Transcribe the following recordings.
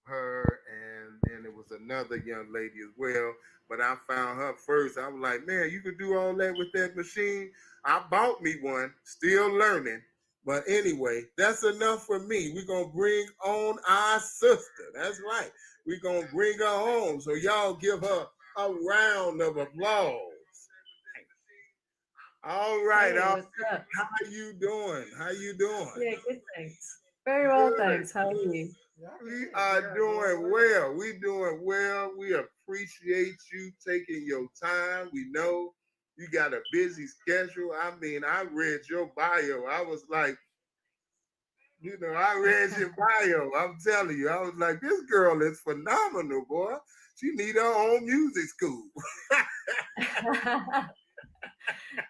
her, and then it was another young lady as well. But I found her first. I was like, man, you can do all that with that machine. I bought me one, still learning. But anyway, that's enough for me. We're gonna bring on our sister. That's right. We're gonna bring her home. So y'all give her a round of applause. All right, Hey, all what's right. up? How you doing? How you doing? Yeah, good, thanks. Very well, Good. thanks. How are you? We are doing well. We doing well. We appreciate you taking your time. We know you got a busy schedule. I mean, I read your bio. I was like, I read your bio. I'm telling you, I was like, this girl is phenomenal, boy. She need her own music school.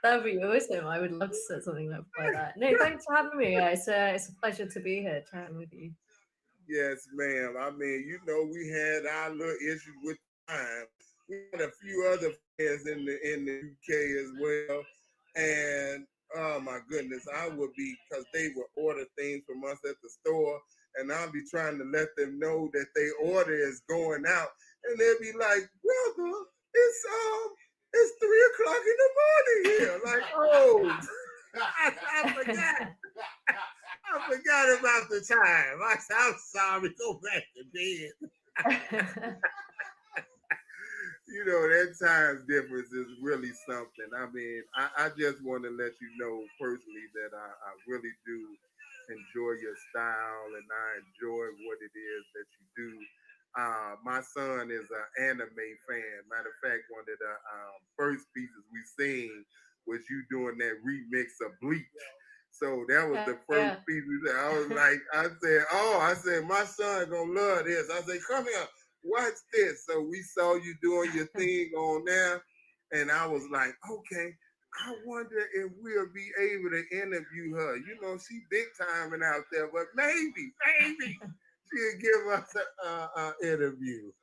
That'd be awesome. I would love to set something up like that. No, thanks for having me. It's a pleasure to be here chatting with you. Yes, ma'am. I mean, we had our little issues with time. We had a few other friends in the UK as well, and oh my goodness, I would be because they would order things from us at the store, and I'll be trying to let them know that they order is going out, and they'll be like, "Brother, it's 3 o'clock in the morning here." Like, oh, I forgot. I forgot about the time. I'm sorry. Go back to bed. That time difference is really something. I mean, I just want to let you know personally that I really do enjoy your style and I enjoy what it is that you do. My son is an anime fan. Matter of fact, one of the first pieces we seen was you doing that remix of Bleach. So that was the first Yeah. piece we said. I was like, I said, my son gonna love this. I said, come here, watch this. So we saw you doing your thing on there, and I was like, okay, I wonder if we'll be able to interview her. She big timing out there, but maybe she'll give us a interview.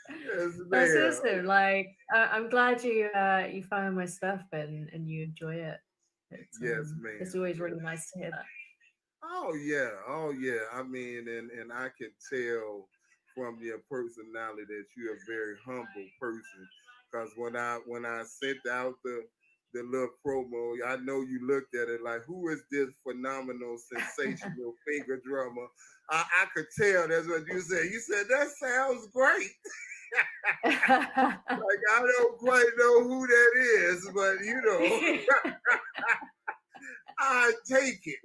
Yes, That's ma'am. awesome. Like, I'm glad you found my stuff and you enjoy it. Yes, It's ma'am. always Yes. really nice to hear that. Oh yeah. I mean, and I can tell from your personality that you're a very humble person. Because when I sent out the little promo, I know you looked at it like, who is this phenomenal, sensational finger drummer? I could tell that's what you said. You said that sounds great. Like I don't quite know who that is, but I take it.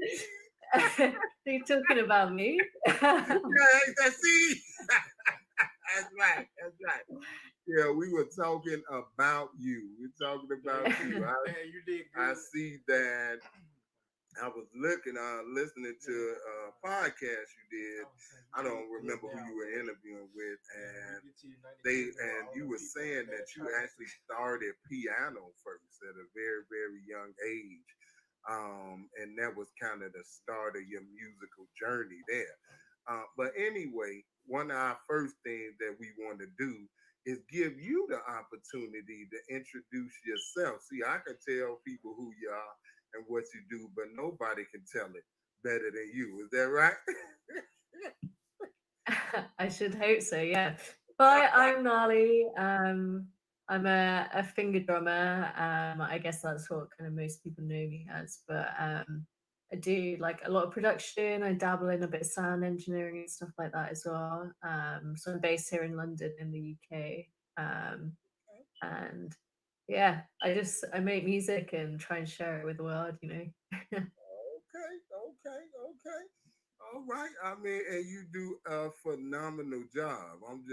Are you talking about me? Yeah, see. That's right. That's right. Yeah, we were talking about you. We're talking about you. I see that I was listening to a podcast you did. I don't remember who you were interviewing with, and you were saying that you actually started piano first at a very, very young age. And that was kind of the start of your musical journey there. But anyway, one of our first things that we want to do is give you the opportunity to introduce yourself. See, I can tell people who you are and what you do, but nobody can tell it better than you. Is that right? I should hope so, yeah. But I'm Gnarly. I'm a finger drummer. I guess that's what kind of most people know me as. But I do like a lot of production. I dabble in a bit of sound engineering and stuff like that as well. So I'm based here in London in the UK. And yeah, I make music and try and share it with the world, you know. Okay, okay. All right. I mean, and you do a phenomenal job. I'm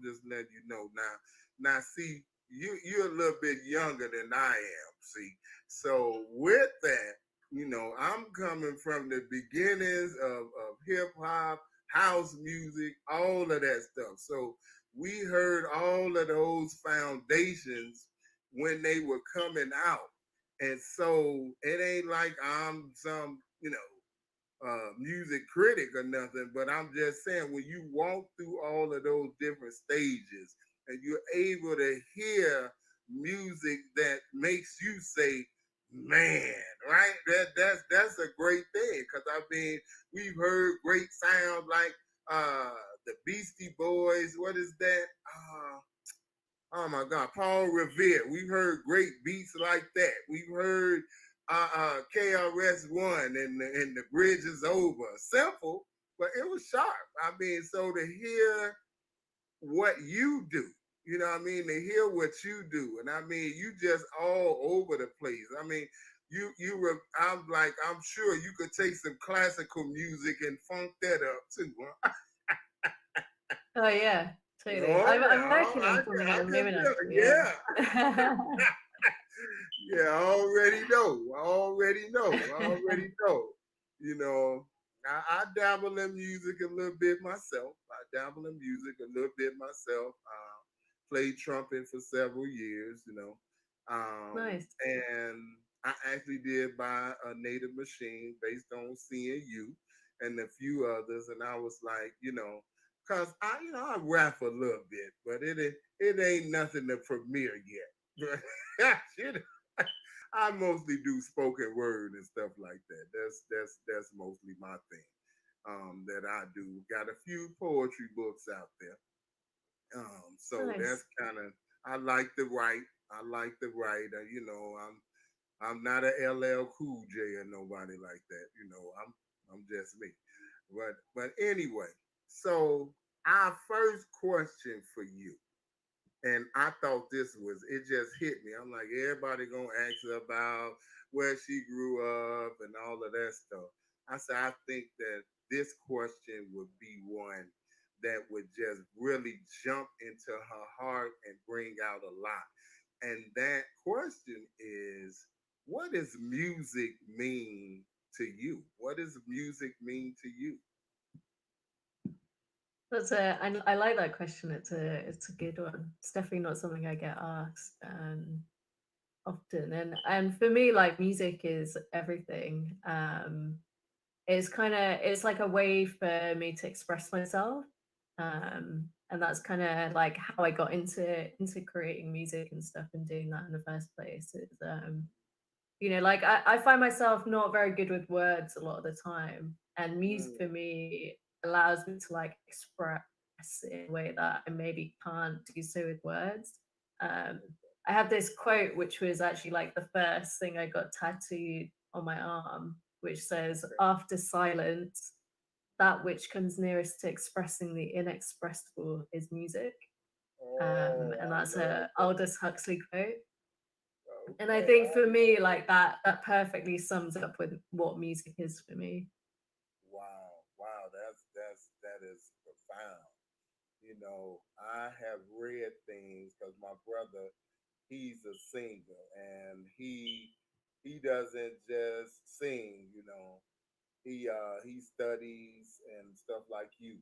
just letting you know now. Now, see, you're a little bit younger than I am. See, so with that, I'm coming from the beginnings of hip hop, house music, all of that stuff. So we heard all of those foundations when they were coming out. And so it ain't like I'm some, music critic or nothing, but I'm just saying when you walk through all of those different stages and you're able to hear music that makes you say, Man, right? That's a great thing because I mean we've heard great sounds like uh the Beastie Boys. What is that? Oh my God, Paul Revere. We've heard great beats like that. We've heard KRS One and the bridge is over. Simple, but it was sharp. I mean, so to hear what you do. You know what I mean? To hear what you do. And I mean, you just all over the place. I mean, you were I'm like, I'm sure you could take some classical music and funk that up too. Huh? Oh yeah, totally. Oh I'm yeah, working on something at I the can moment, feel actually. yeah. Yeah. Yeah, I already know. I already know. I already know. You know, I dabble in music a little bit myself. I dabble in music a little bit myself. Played trumpet for several years, you know. Nice. And I actually did buy a native machine based on seeing you and a few others. And I was like, cause I rap a little bit, but it ain't nothing to premiere yet. Shit, I mostly do spoken word and stuff like that. That's mostly my thing. That I do. Got a few poetry books out there. So that's Nice. kind of I like to write. I like to write. I'm not a LL Cool J or nobody like that. I'm just me. But anyway, so our first question for you, and I thought this was it just hit me. I'm like, everybody gonna ask her about where she grew up and all of that stuff. I said, I think that this question would be one that would just really jump into her heart and bring out a lot. And that question is, what does music mean to you? What does music mean to you? I like that question. It's a good one. It's definitely not something I get asked often. And for me, like music is everything. It's like a way for me to express myself. And that's kind of like how I got into creating music and stuff and doing that in the first place. Is like I find myself not very good with words a lot of the time, and music Mm, for me allows me to like express in a way that I maybe can't do so with words. um I have this quote which was actually like the first thing I got tattooed on my arm, which says, okay. after silence, that which comes nearest to expressing the inexpressible is music. Oh, And I that's love a that. Aldous Huxley quote. And I Okay, think for me, like that perfectly sums up with what music is for me. wow, wow, that is profound. I have read things because my brother, he's a singer and he doesn't just sing, he studies and stuff like you.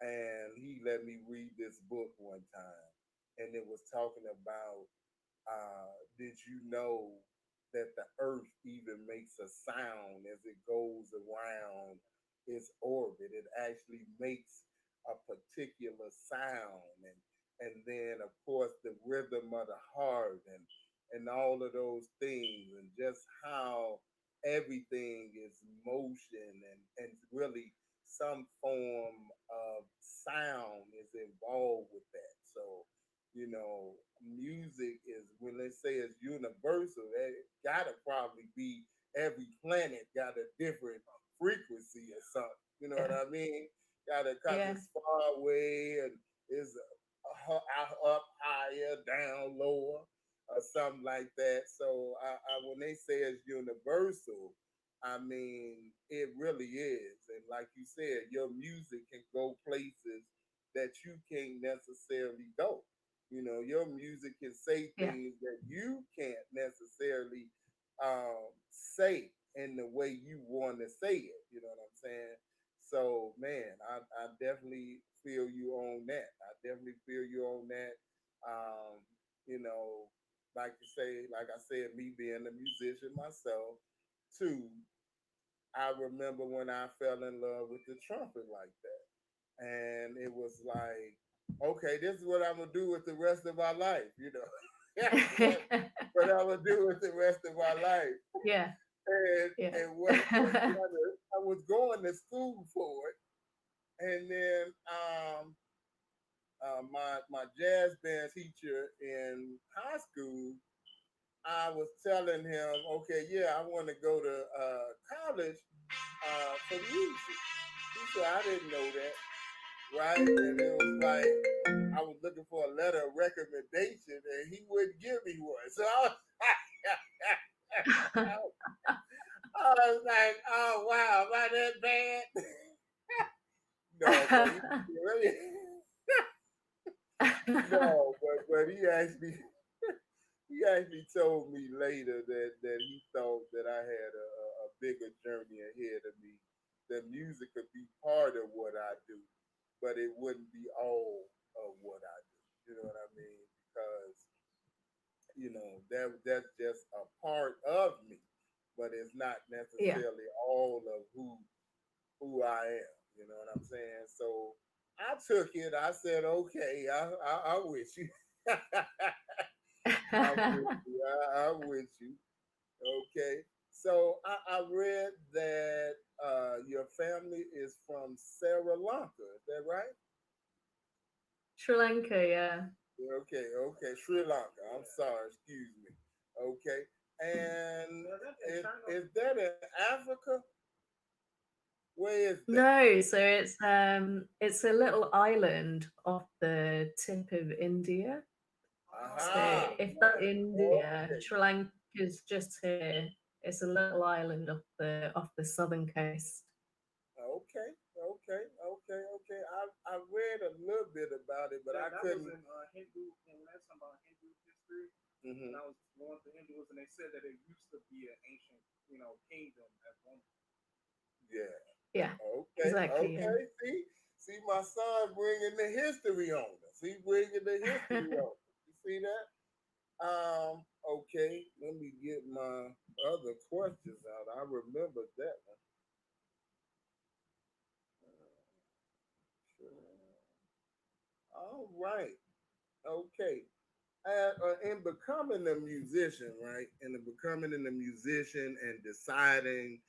And he let me read this book one time, and it was talking about did you know that the earth even makes a sound as it goes around its orbit? It actually makes a particular sound, and then of course the rhythm of the heart and all of those things, and just how everything is motion and really some form of sound is involved with that. So music is when they say it's universal, it gotta probably be every planet got a different frequency or something. You know what Yeah. I mean? Gotta cause Yeah. it's far away and is up higher, down lower, or something like that. So when they say it's universal, I mean it really is. And like you said, your music can go places that you can't necessarily go. Your music can say Yeah. things that you can't necessarily say in the way you want to say it. You know what I'm saying? So, man, I definitely feel you on that. I definitely feel you on that. Um, you know, like I said, me being a musician myself, too, I remember when I fell in love with the trumpet like that. And it was like, okay, this is what I'm gonna do with the rest of my life. what what I would do with the rest of my life. Yeah, yeah. And what I was going to school for it, and then my jazz band teacher in high school, I was telling him, okay, yeah, I want to go to college for music. He said, I didn't know that, right? And it was like I was looking for a letter of recommendation, and he wouldn't give me one. So I was, I was like, oh wow, am I that bad? No, but he really no, but he actually told me later that he thought that I had a bigger journey ahead of me. That music could be part of what I do, but it wouldn't be all of what I do. You know what I mean? Because that's just a part of me, but it's not Yeah. necessarily all of who I am. You know what I'm saying? So I took it. I said, okay, I'm with you. I'm with you. I'm with you. Okay. So I read that your family is from Sri Lanka. Is that right? Sri Lanka, yeah. Okay. Okay. Sri Lanka. I'm sorry. Excuse me. Okay. And is that in Africa? Where is that? No, so it's a little island off the tip of India. So Aha. if that India, Okay. Sri Lanka's just here. It's a little island off the southern coast. Okay, okay. I read a little bit about it, but I couldn't. Was in Hindu. When we talking about Hindu history, when I was going through Hinduism, they said that it used to be an ancient, kingdom at one. Yeah. Yeah, Okay. exactly. Yeah. Okay. See, my son bringing the history on us. He bringing the history on us. You see that? Okay. Let me get my other questions out. I remember that one. All right. Okay. In becoming a musician, right? And becoming a musician and deciding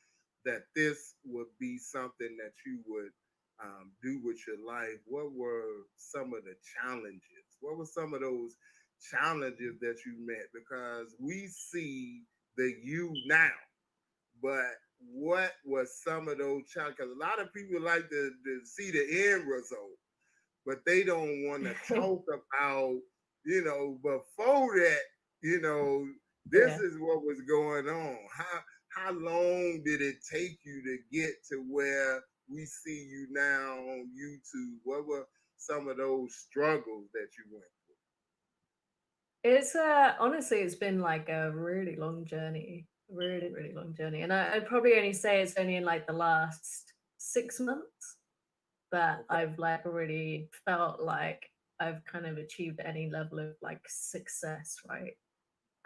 that this would be something that you would do with your life, what were some of the challenges? What were some of those challenges that you met? Because we see the you now, but what was some of those challenges? Because a lot of people like to see the end result, but they don't want to talk about, before that, you know, this Yeah. is what was going on. How long did it take you to get to where we see you now on YouTube? What were some of those struggles that you went It's honestly it's been like a really long journey. Really, really long journey. And I'd probably only say it's only in like the last 6 months that through? I've like really felt like I've kind of achieved any level of like success, right?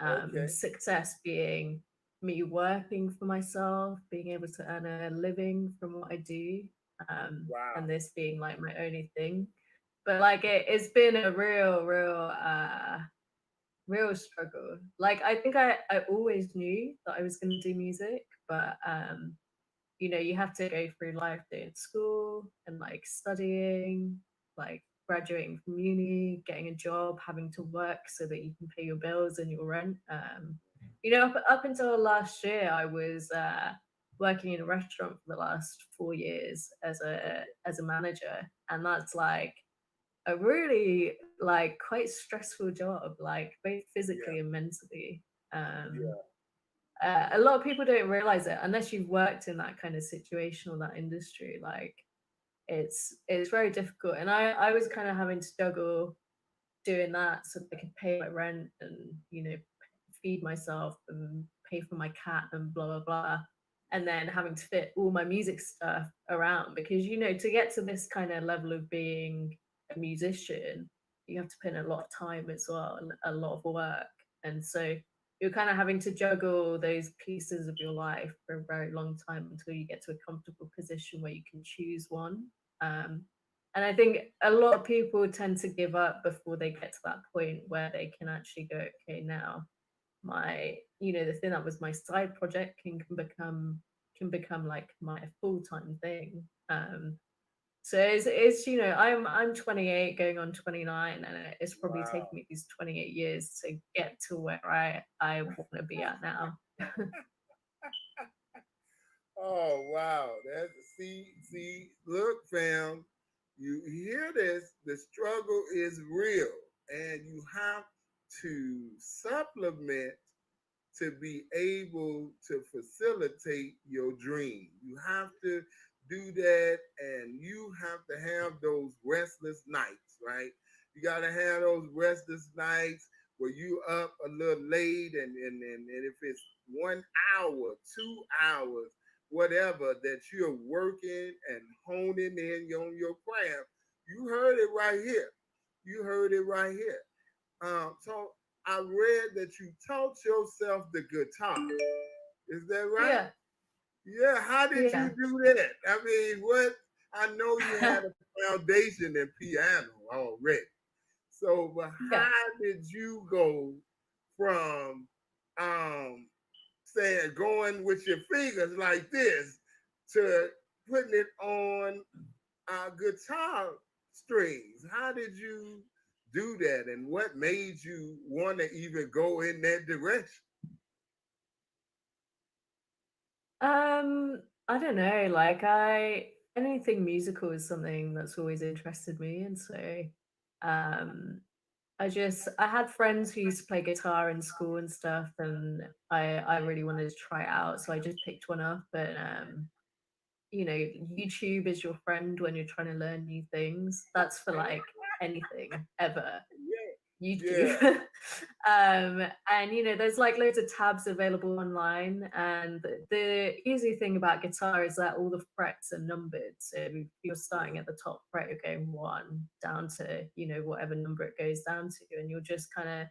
Okay. Success being me working for myself, being able to earn a living from what I do, Wow. and this being like my only thing. But like it's been a real struggle. Like I think I always knew that I was going to do music, but you have to go through life doing school and like studying, like graduating from uni, getting a job, having to work so that you can pay your bills and your rent. Up until last year, I was working in a restaurant for the last 4 years as a manager, and that's like a really like quite stressful job, like both Yeah. physically and mentally. Um, Yeah. a lot of people don't realize it unless you've worked in that kind of situation or that industry. Like it's very difficult, and I was kind of having to juggle doing that so that I could pay my rent and feed myself and pay for my cat and blah blah blah, and then having to fit all my music stuff around because to get to this kind of level of being a musician, you have to put in a lot of time as well and a lot of work, and so you're kind of having to juggle those pieces of your life for a very long time until you get to a comfortable position where you can choose one. Um, And I think a lot of people tend to give up before they get to that point where they can actually go, okay, now the thing that was my side project can become like my full-time thing. So it's I'm 28 going on 29, and it's probably taken Wow. me these 28 years to get to where I want to be at now. Oh wow. That's look, fam, you hear this, the struggle is real. And you have to supplement to be able to facilitate your dream. You have to do that, and you have to have those restless nights, right? You got to have those restless nights where you up a little late, and if it's 1 hour, 2 hours, whatever, that you're working and honing in on your craft. You heard it right here. You heard it right here. So I read that you taught yourself the guitar. Is that right? Yeah, Yeah. How did you yeah. do that? I mean, what? I know you had a foundation in piano already. So, but Yeah. how did you go from saying going with your fingers like this to putting it on guitar strings? How did you do that, and what made you want to even go in that direction? I don't know, like anything musical is something that's always interested me, and so um I had friends who used to play guitar in school and stuff, and I really wanted to try it out, so I just picked one up. But YouTube is your friend when you're trying to learn new things. That's for like anything ever. Yeah, YouTube. yeah. And there's like loads of tabs available online. And the easy thing about guitar is that all the frets are numbered. So if you're starting at the top fret, you're going one down to, whatever number it goes down to. And you're just kind of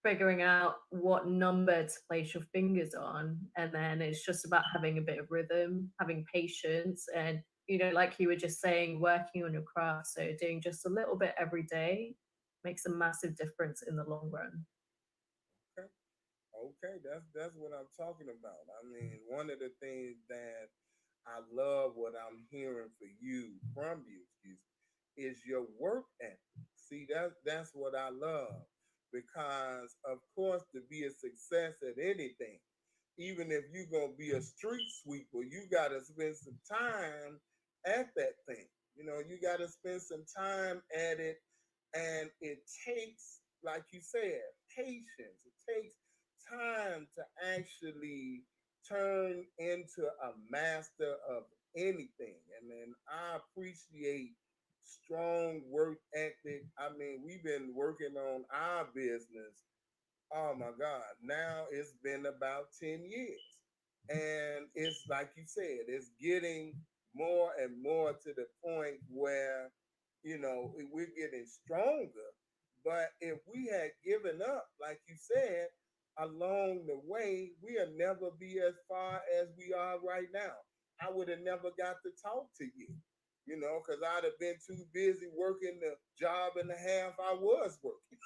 figuring out what number to place your fingers on. And then it's just about having a bit of rhythm, having patience, and like you were just saying, working on your craft. So doing just a little bit every day makes a massive difference in the long run. Okay. Okay, that's what I'm talking about. I mean, one of the things that I love what I'm hearing for you from you, excuse me, is your work ethic. See, that's what I love, because of course, to be a success at anything, even if you're gonna be a street sweeper, you gotta spend some time at that thing. You gotta spend some time at it, and it takes, like you said, patience. It takes time to actually turn into a master of anything. And then I appreciate strong work ethic. I mean, we've been working on our business. Oh my God, now it's been about 10 years. And it's like you said, it's getting more and more to the point where, we're getting stronger. But if we had given up, like you said, along the way, we'll never be as far as we are right now. I would have never got to talk to you, because I'd have been too busy working the job and a half I was working.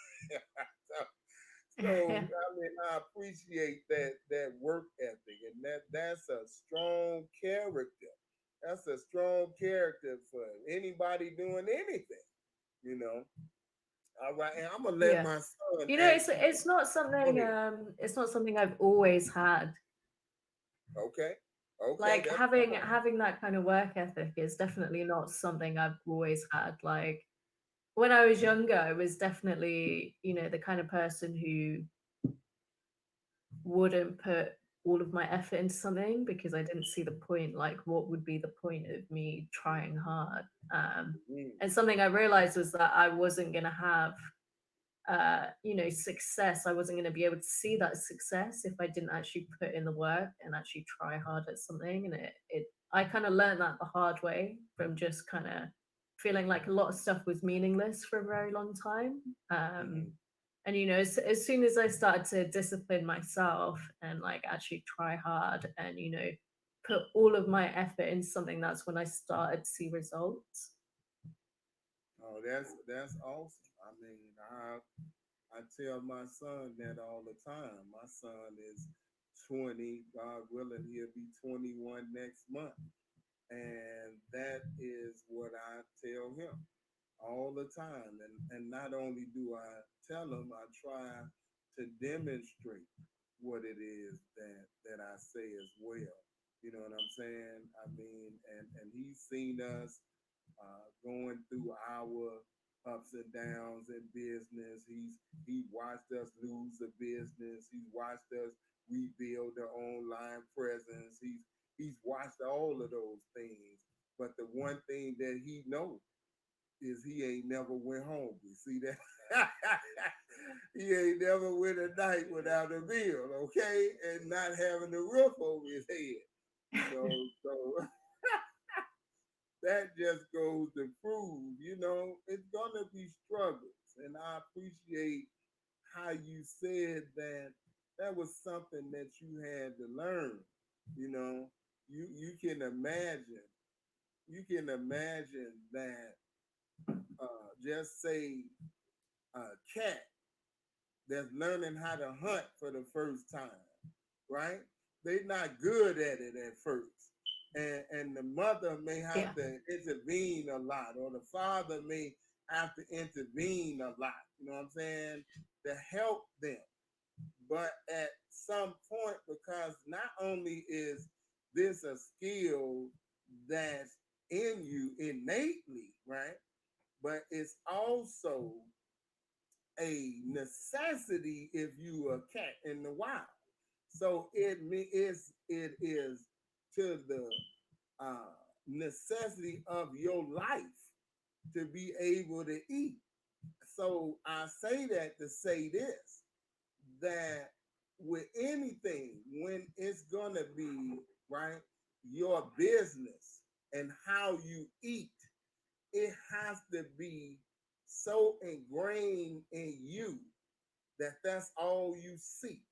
So, I mean, I appreciate that work ethic, and that's a strong character. That's a strong character for anybody doing anything, you know. All right, and I'm gonna let Yeah. my son It's ask you. it's not Go something ahead. it's not something I've always had. Okay, okay, Like that's having fine. having that kind of work ethic is definitely not something I've always had. Like when I was younger, I was definitely, the kind of person who wouldn't put all of my effort into something because I didn't see the point. Like, what would be the point of me trying hard? Mm, And something I realized was that I wasn't going to have, success. I wasn't going to be able to see that success if I didn't actually put in the work and actually try hard at something. And I kind of learned that the hard way from just kind of feeling like a lot of stuff was meaningless for a very long time. mm-hmm. And as soon as I started to discipline myself and like actually try hard and put all of my effort in something, that's when I started to see results. Oh, that's awesome. I mean, I tell my son that all the time. My son is 20. God willing, he'll be 21 next month. And that is what I tell him all the time. And not only do I tell him, I try to demonstrate what it is that I say as well. You know what I'm saying? I mean, and he's seen us going through our ups and downs in business. He watched us lose the business. He's watched us rebuild the online presence. He's watched all of those things. But the one thing that he knows is he ain't never went home. You see that? He ain't never went a night without a meal, okay? And not having a roof over his head. So that just goes to prove, it's gonna be struggles. And I appreciate how you said that was something that you had to learn. You know, you can imagine, that just say a cat that's learning how to hunt for the first time, right? They're not good at it at first. And the mother may have Yeah. to intervene a lot, or the father may have to intervene a lot, you know what I'm saying, to help them. But at some point, because not only is this a skill that's in you innately, right? But it's also a necessity if you are a cat in the wild. So it is to the necessity of your life to be able to eat. So I say that to say this, that with anything, when it's gonna be right, your business and how you eat, it has to be so ingrained in you that that's all you see.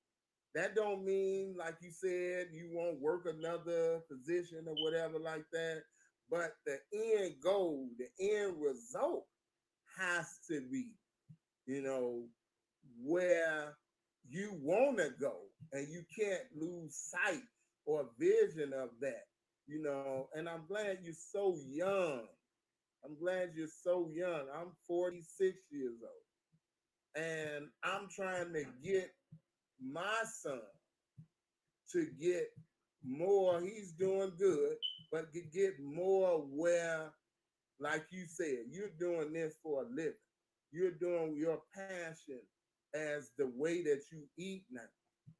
That don't mean, like you said, you won't work another position or whatever like that. But the end goal, the end result has to be, you know, where you want to go, and you can't lose sight or vision of that, And I'm glad you're so young. I'm glad you're so young. I'm 46 years old, and I'm trying to get my son to get more. He's doing good, but to get more where, like you said, you're doing this for a living. You're doing your passion as the way that you eat now.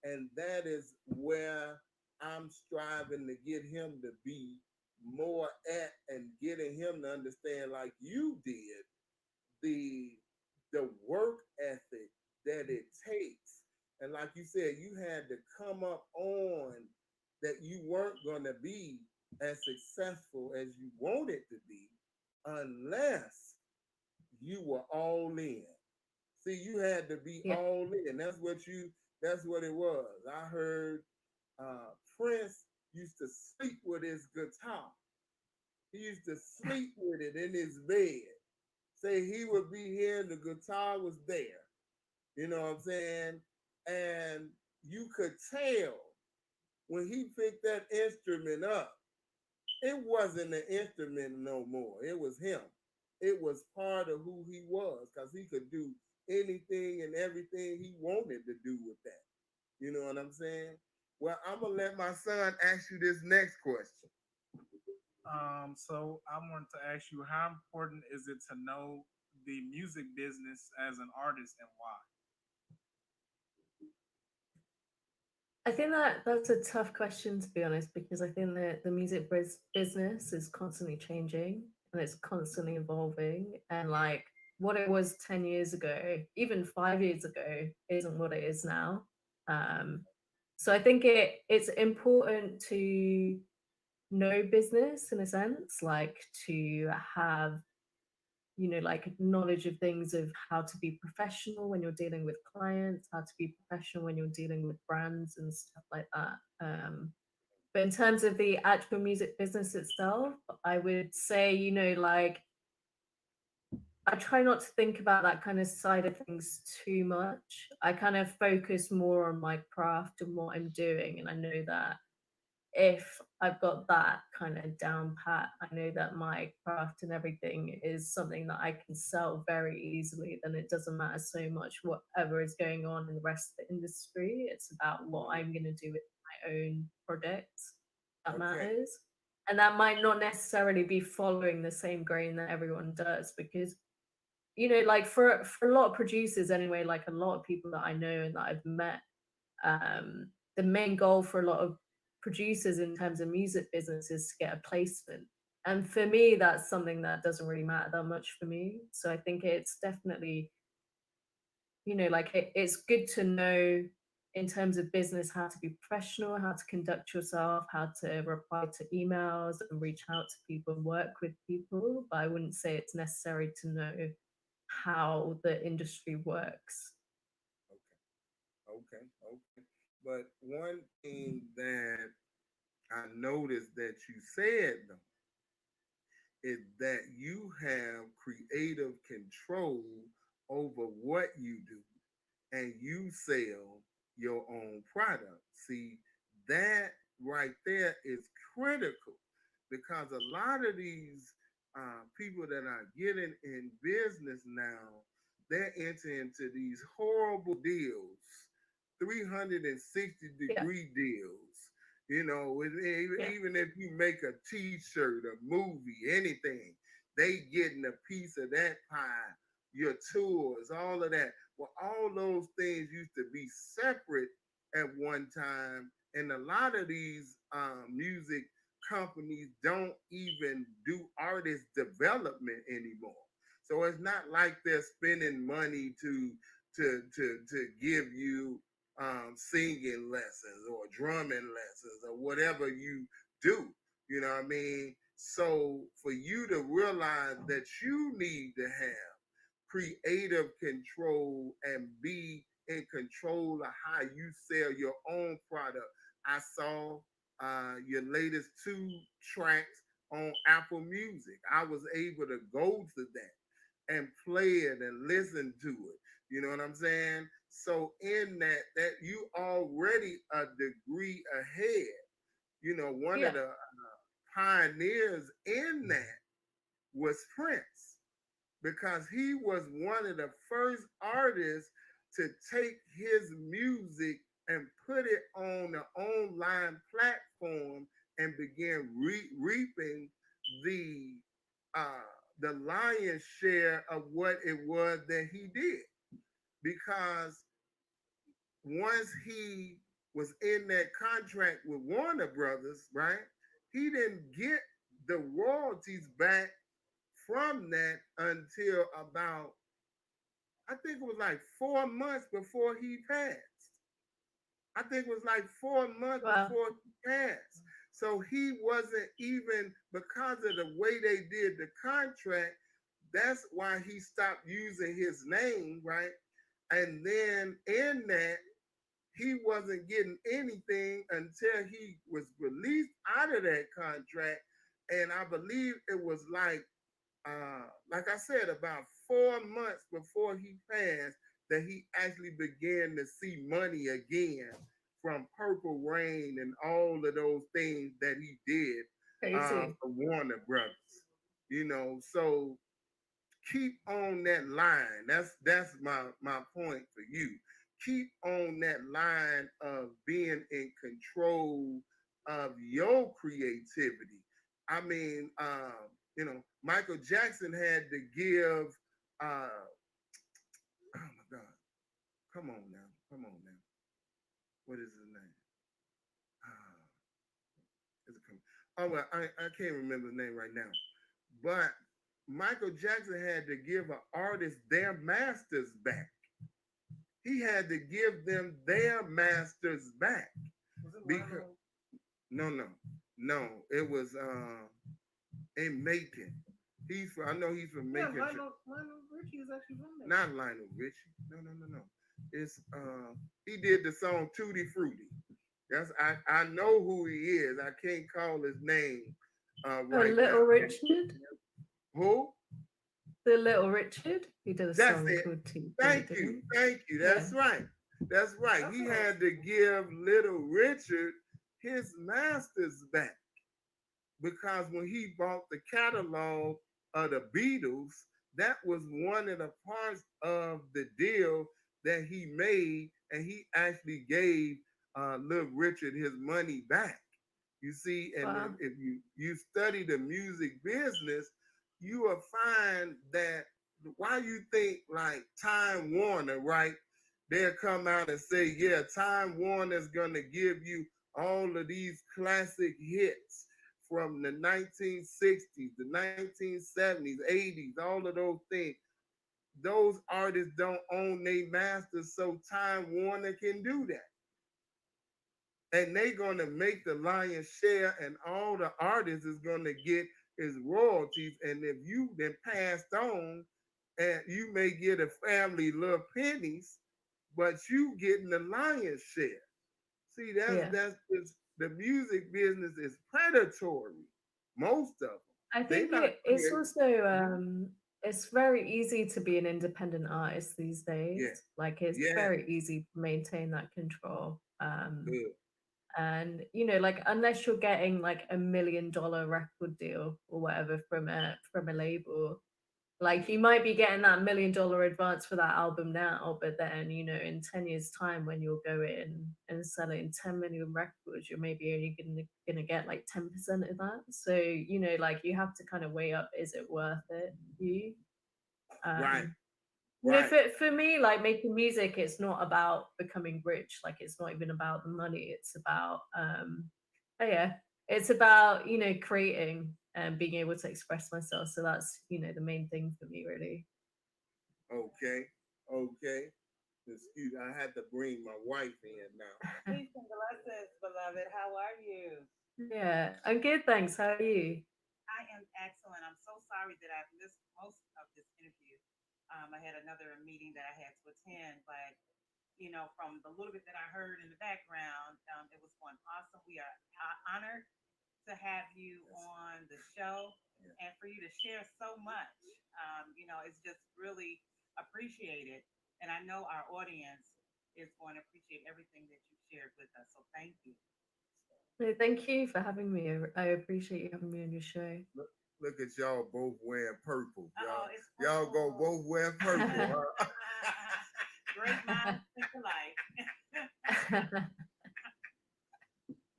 And that is where I'm striving to get him to be more at, and getting him to understand, like you did, the the work ethic that it takes. And like you said, you had to come up on that you weren't going to be as successful as you wanted to be unless you were all in. See, you had to be Yeah. all in. That's what it was. I heard Prince used to sleep with his guitar. He used to sleep with it in his bed. Say he would be here, the guitar was there. You know what I'm saying? And you could tell when he picked that instrument up, it wasn't an instrument no more. It was him. It was part of who he was, because he could do anything and everything he wanted to do with that. You know what I'm saying? Well, I'm gonna let my son ask you this next question. So I wanted to ask you, how important is it to know the music business as an artist, and why? I think that's a tough question, to be honest, because I think that the music business is constantly changing and it's constantly evolving. And like what it was 10 years ago, even 5 years ago, isn't what it is now. Um, so I think it's important to know business in a sense, like to have like knowledge of things, of how to be professional when you're dealing with clients, how to be professional when you're dealing with brands and stuff like that. But in terms of the actual music business itself, I would say, like I try not to think about that kind of side of things too much. I kind of focus more on my craft and what I'm doing, and I know that if I've got that kind of down pat, I know that my craft and everything is something that I can sell very easily, then it doesn't matter so much whatever is going on in the rest of the industry. It's about what I'm going to do with my own products that Okay. matters. And that might not necessarily be following the same grain that everyone does, because like for a lot of producers anyway, like a lot of people that I know and that I've met, the main goal for a lot of producers in terms of music business is to get a placement. And for me, that's something that doesn't really matter that much for me. So I think it's definitely, like it's good to know in terms of business how to be professional, how to conduct yourself, how to reply to emails and reach out to people and work with people. But I wouldn't say it's necessary to know how the industry works. Okay. Okay. But one thing that I noticed that you said though is that you have creative control over what you do and you sell your own product. See, that right there is critical because a lot of these people that are getting in business now, they're entering into these horrible deals, 360 Yeah. degree deals. Yeah. Even if you make a t-shirt, a movie, anything, they getting a piece of that pie, your tours, all of that. Well, all those things used to be separate at one time, and a lot of these music companies don't even do artist development anymore. So it's not like they're spending money to give you singing lessons or drumming lessons or whatever you do. You know what I mean? So for you to realize that you need to have creative control and be in control of how you sell your own product. I saw your latest 2 tracks on Apple Music. I was able to go to that and play it and listen to it. You know what I'm saying? So in that you already a degree ahead. One of Yeah. the pioneers in that was Prince because he was one of the first artists to take his music and put it on the online platform and begin reaping the uh, the lion's share of what it was that he did. Because once he was in that contract with Warner Brothers, right? He didn't get the royalties back from that until about, I think it was like 4 months before he passed. I think it was like 4 months Well, before he passed. So he wasn't even, because of the way they did the contract, that's why he stopped using his name, right? And then in that, he wasn't getting anything until he was released out of that contract. And I believe it was like I said, about 4 months before he passed, that he actually began to see money again from Purple Rain and all of those things that he did crazy. for Warner Brothers. So keep on that line. That's my point for you. Keep on that line of being in control of your creativity. I mean, Michael Jackson had to give. Oh my God! Come on now. What is his name? Uh, is it coming? Oh well, I can't remember the name right now. But Michael Jackson had to give an artist their masters back. He had to give them their masters back. Because no, it was in Macon. I know he's from Macon. Lionel Richie is actually from there. Not Lionel Richie. No. It's he did the song Tutti Frutti. I know who he is. I can't call his name Oh, right Little now. Richard. Who? The Little Richard, he did a That's song it. called TT, Thank didn't you. he? Thank you. Yeah. That's right. That's right. He had to give Little Richard his masters back because when he bought the catalog of the Beatles, that was one of the parts of the deal that he made, and he actually gave Little Richard his money back. You see, and Wow. if you study the music business, you will find that why you think like Time Warner, right? They'll come out and say, yeah, Time Warner's gonna give you all of these classic hits from the 1960s, the 1970s, 80s, all of those things. Those artists don't own their masters, so Time Warner can do that. And they're gonna make the lion's share, and all the artists is gonna get is royalties. And if you then passed on, and you may get a family little pennies, but you getting the lion's share. See, Yeah. that's just the music business is predatory. Most of them, I they think not it's creating. also Mhm. it's very easy to be an independent artist these Yeah, days. Like it's yeah, very easy to maintain that control. good, And like unless you're getting like $1 million record deal or whatever from a label, like you might be getting that $1 million advance for that album now, but then in 10 years time when you're going and selling 10 million records, you're maybe only gonna get like 10% of that. So like you have to kind of weigh up, is it worth it to you? right, um right, for me, like making music, it's not about becoming rich. Like it's not even about the money. It's about oh yeah, it's about creating and being able to express myself. So that's the main thing for me, really. okay, okay. Excuse, I had to bring my wife in now. Peace and blessings, beloved. How are you? Yeah, I'm good, thanks. How are you? I am excellent. I'm so sorry that I've missed most of this interview. I had another meeting that I had to attend, but from the little bit that I heard in the background, it was going awesome. We are honored to have you on the show and for you to share so much. It's just really appreciated. And I know our audience is going to appreciate everything that you shared with us. So thank you. No, thank you for having me. I appreciate you having me on your show. Look at y'all both wearing purple. Oh, it's Y'all go both wear purple, huh? great minds think alike.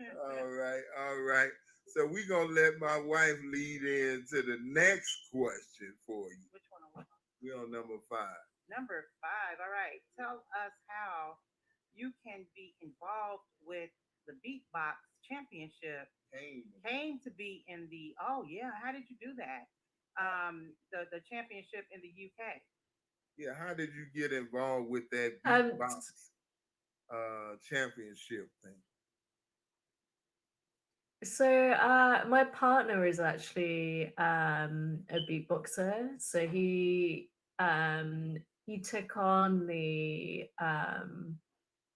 All right, all right. So we're gonna let my wife lead into the next question for you. Which one are we on? We're on number 5. Number 5. All right. Tell us how you can be involved with the Beatbox Championship. Came to be in the, oh yeah, how did you do that? The championship in the UK. Yeah, how did you get involved with that um, beatbox championship thing? so my partner is actually a beatboxer. So he took on the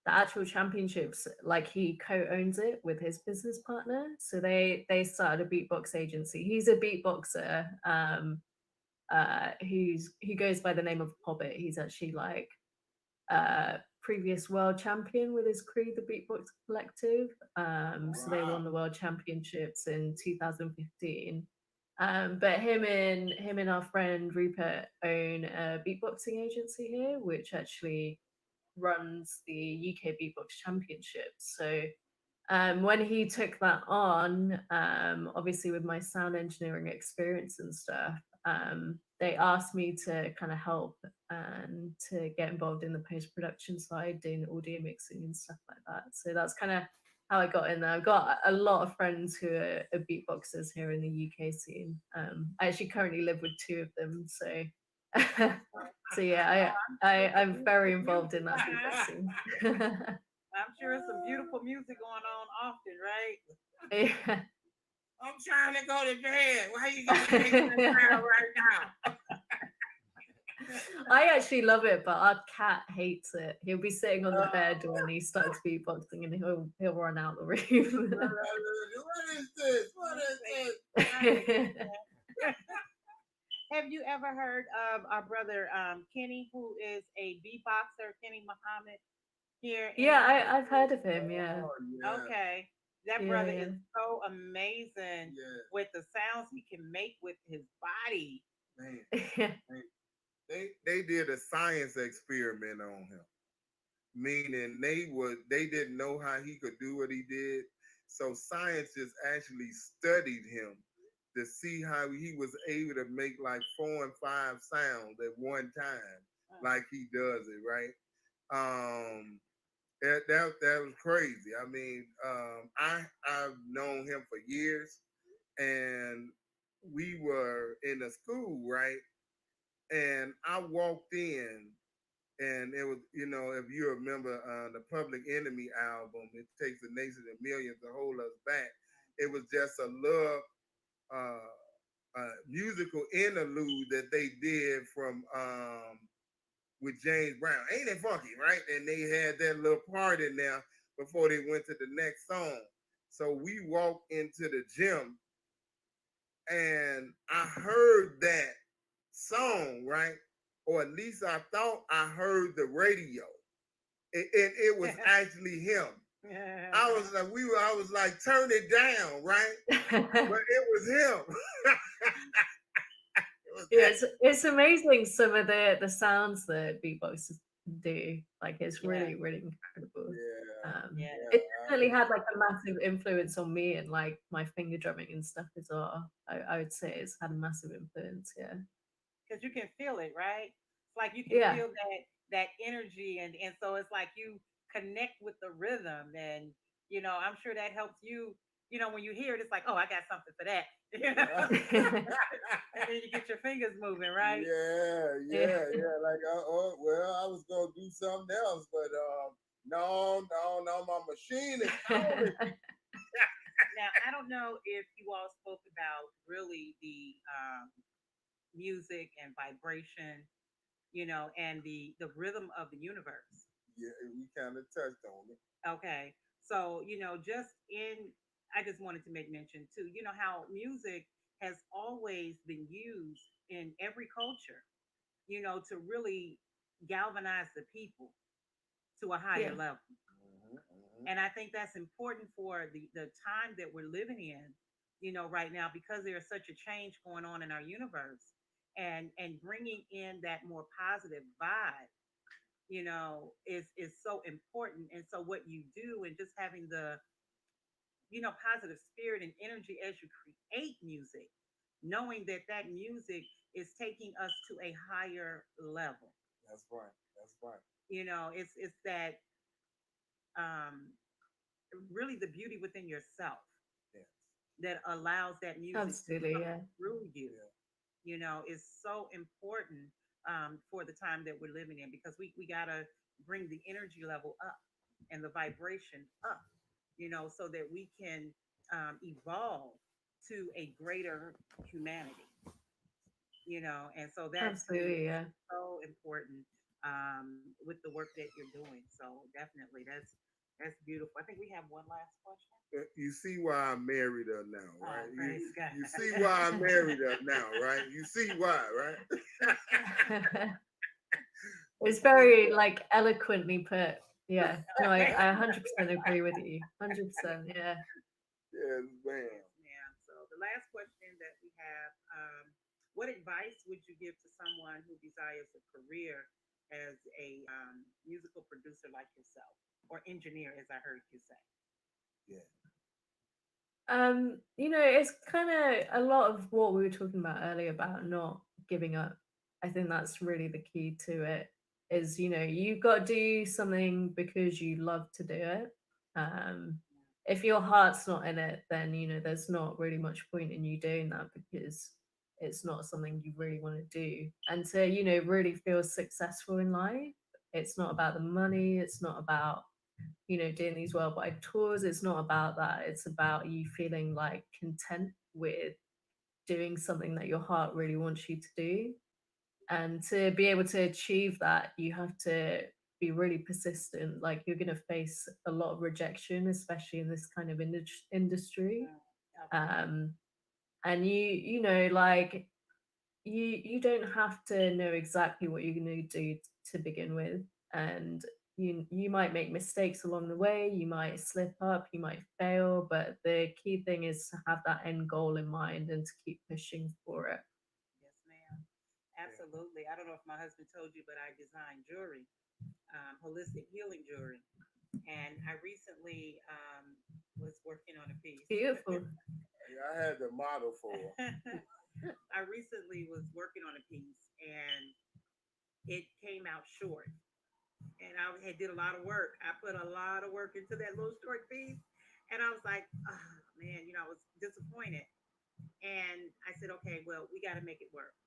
actual championships, like he co-owns it with his business partner. So they started a beatbox agency. He's a beatboxer who goes by the name of Hobbit. He's actually like previous world champion with his crew, the Beatbox Collective. So they won the world championships in 2015. But him and our friend Rupert own a beatboxing agency here, which actually runs the UK Beatbox Championships. So when he took that on, obviously with my sound engineering experience and stuff, they asked me to kind of help and to get involved in the post production side, doing audio mixing and stuff like that. So that's kind of how I got in there. I've got a lot of friends who are beatboxers here in the UK scene. I actually currently live with two of them, so so yeah, I'm very involved in that beatboxing. I'm sure some beautiful music going on often, right? Yeah. I'm trying to go to bed. Why you gonna make that sound right now? I actually love it, but our cat hates it. He'll be sitting on the bed when he starts beatboxing, and he'll run out the room. What is this? What is this? Have you ever heard of our brother Kenny, who is a beatboxer, Kenny Muhammad here Yeah, in I've heard of him. Yeah, Oh yeah, Okay. That brother yeah, is so amazing yeah, with the sounds he can make with his body. man, yeah. man. They did a science experiment on him, meaning they didn't know how he could do what he did. So scientists actually studied him to see how he was able to make like 4 and 5 sounds at one time, like he does it, right? That was crazy. I mean, I've known him for years, and we were in a school, right? And I walked in, and it was, if you remember the Public Enemy album, "It Takes a Nation of Millions to Hold Us Back." It was just a little musical interlude that they did from with James Brown. Ain't it funky, right? And they had that little part in there before they went to the next song. So we walked into the gym, and I heard that song, right? Or at least I thought I heard the radio. It was actually him. I was like, I was like, turn it down, right? But it was him. Yeah, it's amazing some of the sounds that beatboxers do. Like it's Yeah. really really incredible. Yeah, Yeah. It definitely had like a massive influence on me and like my finger drumming and stuff as well. I would say it's had a massive influence. Yeah, Because you can feel it, right? It's like you can yeah, feel that energy, and so it's like you connect with the rhythm, and I'm sure that helps you. When you hear it, it's like, oh, I got something for that. And then you get your fingers moving, right? yeah. yeah. Like, oh, well, I was gonna do something else, but no, my machine is calling. Now, I don't know if you all spoke about really the music and vibration, and the rhythm of the universe. Yeah, we kind of touched on it. Okay. So, I just wanted to make mention too, how music has always been used in every culture, to really galvanize the people to a higher Yeah, level. Mm-hmm. And I think that's important for the time that we're living in, right now, because there's such a change going on in our universe, and bringing in that more positive vibe, is so important. And so what you do, and just having the, positive spirit and energy as you create music, knowing that that music is taking us to a higher level. That's right. That's right. It's that, um, really the beauty within yourself Yes. that allows that music to absolutely. come Yeah, through you, Yeah. is so important, for the time that we're living in, because we got to bring the energy level up and the vibration up, so that we can, evolve to a greater humanity, and so that to me absolutely. is Yeah, so important, with the work that you're doing. So definitely that's beautiful. I think we have one last question. You see why I married her now, Oh, right? You praise God. you see why I married her now, right? You see why, right? it's very like eloquently put. Yeah, no, I 100% agree with you. 100%. Yeah. Yes, ma'am. Yes, ma'am. So the last question that we have, what advice would you give to someone who desires a career as a, musical producer like yourself, or engineer, as I heard you say? Yeah. It's kind of a lot of what we were talking about earlier about not giving up. I think that's really the key to it. Is you got to do something because you love to do it. Um, if your heart's not in it, then there's not really much point in you doing that because it's not something you really want to do. And to really feel successful in life, it's not about the money. It's not about doing these worldwide tours. It's not about that. It's about you feeling like content with doing something that your heart really wants you to do. And to be able to achieve that, you have to be really persistent. Like you're going to face a lot of rejection, especially in this kind of industry. Okay. Um, and like you don't have to know exactly what you're going to do to begin with, and you might make mistakes along the way, you might slip up, you might fail, but the key thing is to have that end goal in mind and to keep pushing for it. Yes, ma'am. Absolutely. I don't know if my husband told you, but I design jewelry, holistic healing jewelry. And I recently was working on a piece. Beautiful. I had the model for her. I recently was working on a piece and it came out short. And I had did a lot of work. I put a lot of work into that little short piece. And I was like, oh, man, I was disappointed. And I said, okay, well, we got to make it work.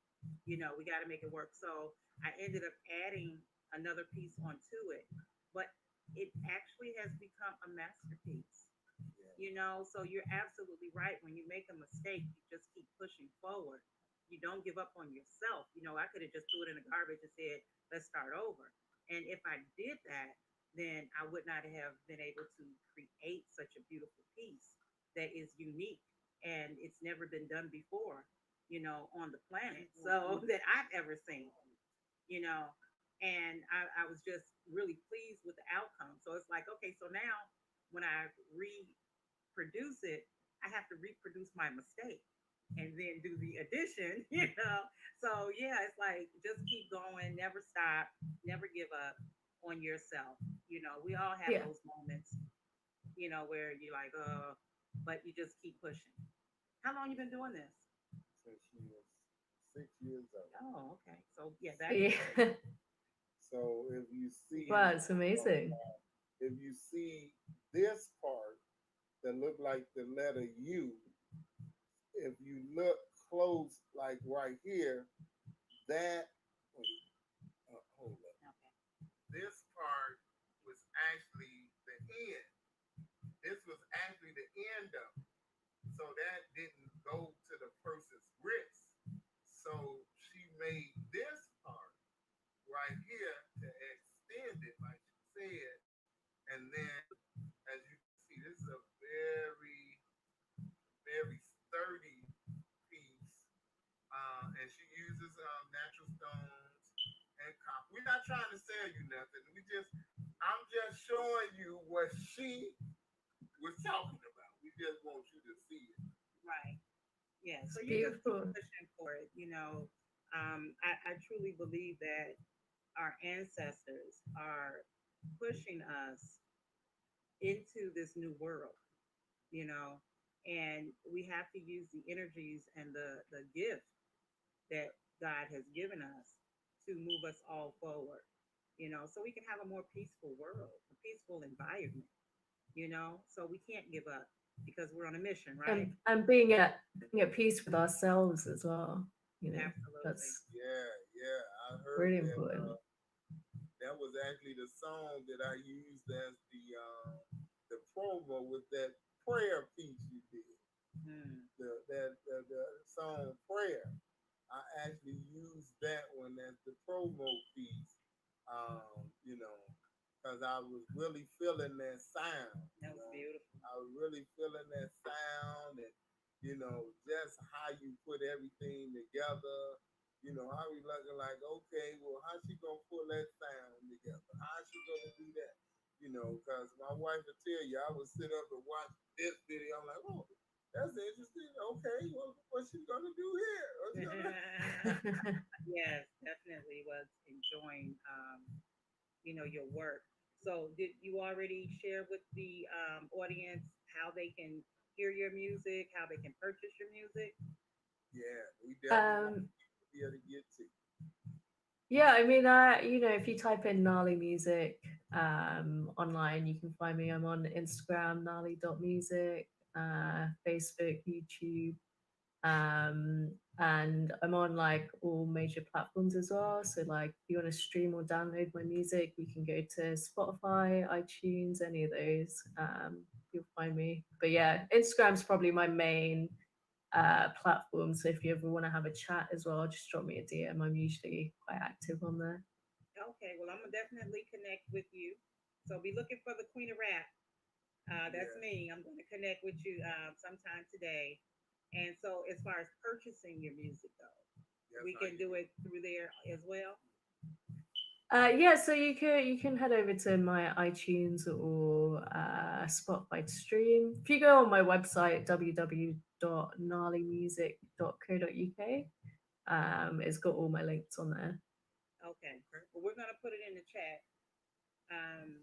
We got to make it work. So I ended up adding another piece onto it, but it actually has become a masterpiece. So you're absolutely right. When you make a mistake, you just keep pushing forward. You don't give up on yourself. I could have just threw it in the garbage and said, let's start over. And if I did that, then I would not have been able to create such a beautiful piece that is unique and it's never been done before, on the planet. So that I've ever seen, you know, and I was just really pleased with the outcome. So it's like, okay, so now when I reproduce it, I have to reproduce my mistake and then do the addition. So yeah, it's like just keep going, never stop, never give up on yourself. We all have Yeah. those moments, where you're like, but you just keep pushing. How long you been doing this? Since she was 6 years old. Oh, okay. So yeah, that's Yeah. good. So Wow, it's amazing. if you see this part that look like the letter U, if you look close, like right here, that wait, hold up. Okay. This part was actually the end. This was actually the end of it. So that didn't go to the person's wrist. So she made this part right here to extend it, like she said. And then, as you can see, this is a very, very sturdy piece. And she uses natural stones and copper. We're not trying to sell you nothing. I'm just showing you what she was talking about. We just want you to see it. Right. Yeah. It's So you just keep beautiful. pushing for it. I truly believe that our ancestors are pushing us into this new world, you know, and we have to use the energies and the gift that God has given us to move us all forward, so we can have a more peaceful world, a peaceful environment. So we can't give up because we're on a mission, right? And being at peace with ourselves as well. Absolutely. That's Yeah. I heard really that. important. That was actually the song that I used as the promo with that prayer piece you did. Hmm. The song prayer. I actually used that one as the promo piece. Because I was really feeling that sound. That was beautiful. I was really feeling that sound, and just how you put everything together. I was looking like, okay, well, how's she gonna pull that sound together? How's she gonna do that? Because my wife would tell you, I would sit up and watch this video. I'm like, oh, that's interesting. Okay, well, what's she gonna do here? Yes, definitely was enjoying your work. So did you already share with the audience how they can hear your music, how they can purchase your music? Yeah, we definitely want um, to be able to get to. yeah, I mean, if you type in Gnarly Music online, you can find me. I'm on Instagram, gnarly.music, Facebook, YouTube, and I'm on like all major platforms as well. So like, if you want to stream or download my music, you can go to Spotify, iTunes, any of those. You'll find me. But yeah, Instagram's probably my main platform. So if you ever want to have a chat as well, just drop me a DM. I'm usually quite active on there. Okay, well, I'm gonna definitely connect with you. So be looking for the Queen of Rap. That's Yeah. me. I'm going to connect with you sometime today. And so, as far as purchasing your music though, we can do it through there as well. Yeah, so you can head over to my iTunes or Spotify to stream. If you go on my website www.gnarlymusic.co.uk, it's got all my links on there. Okay. Well, we're gonna put it in the chat, um,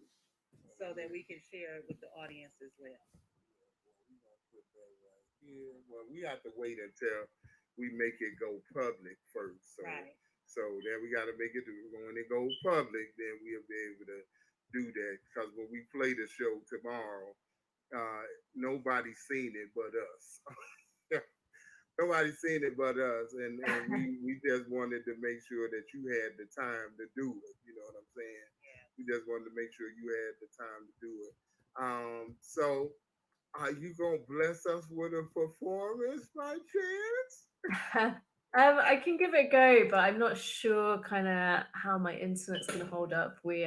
so that we can share it with the audience as well. Yeah, well, we have to wait until we make it go public first. So, Right. so then we got to make it. When it goes public, then we'll be able to do that. Because when we play the show tomorrow, uh, nobody's seen it but us. Nobody's seen it but us, and we just wanted to make sure that you had the time to do it. You know what I'm saying? Yeah. We just wanted to make sure you had the time to do it. So are you gonna bless us with a performance by chance? I can give it a go, but I'm not sure kind of how my internet's going to hold up. We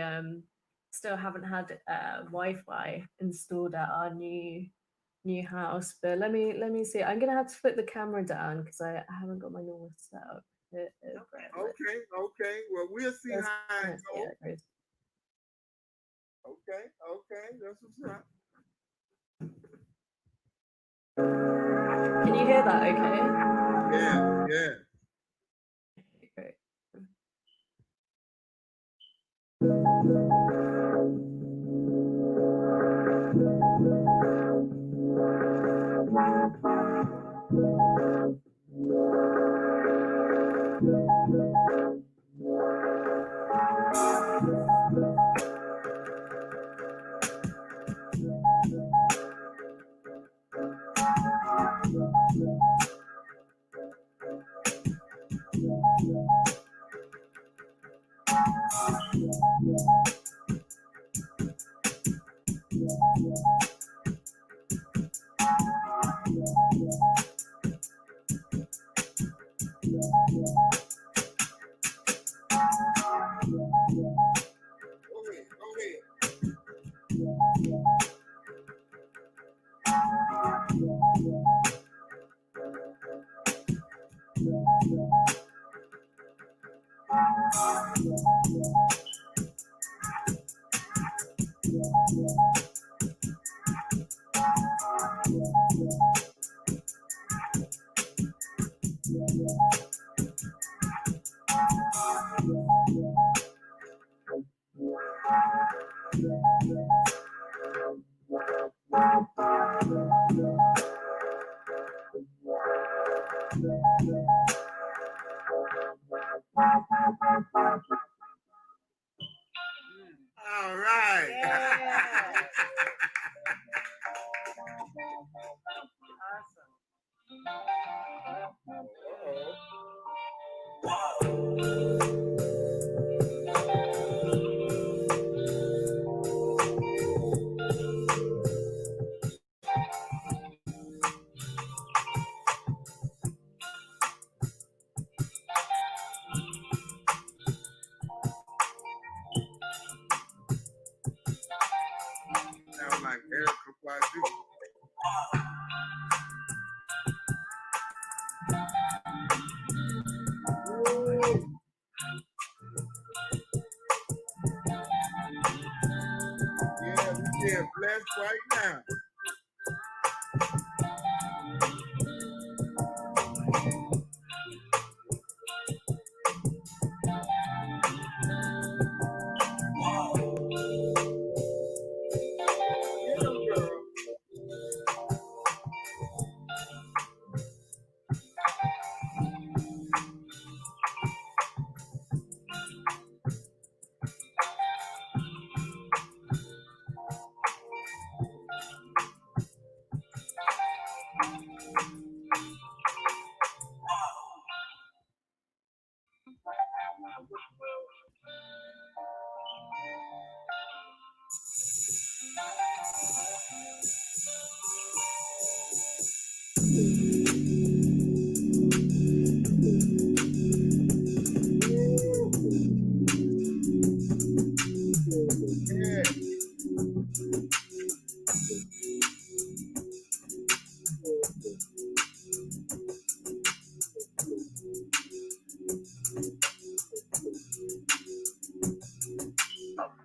still haven't had Wi-Fi installed at our new house, but let me see. I'm gonna have to put the camera down because I haven't got my normal setup. Okay. Well, we'll see how it goes. Goes. Okay. That's what's up. Can you hear that? Okay. Yeah. Great. Go ahead. All right. Yeah. Awesome. Sound like Erica Badu. Yeah, we being blessed right now. Get 'em, girl.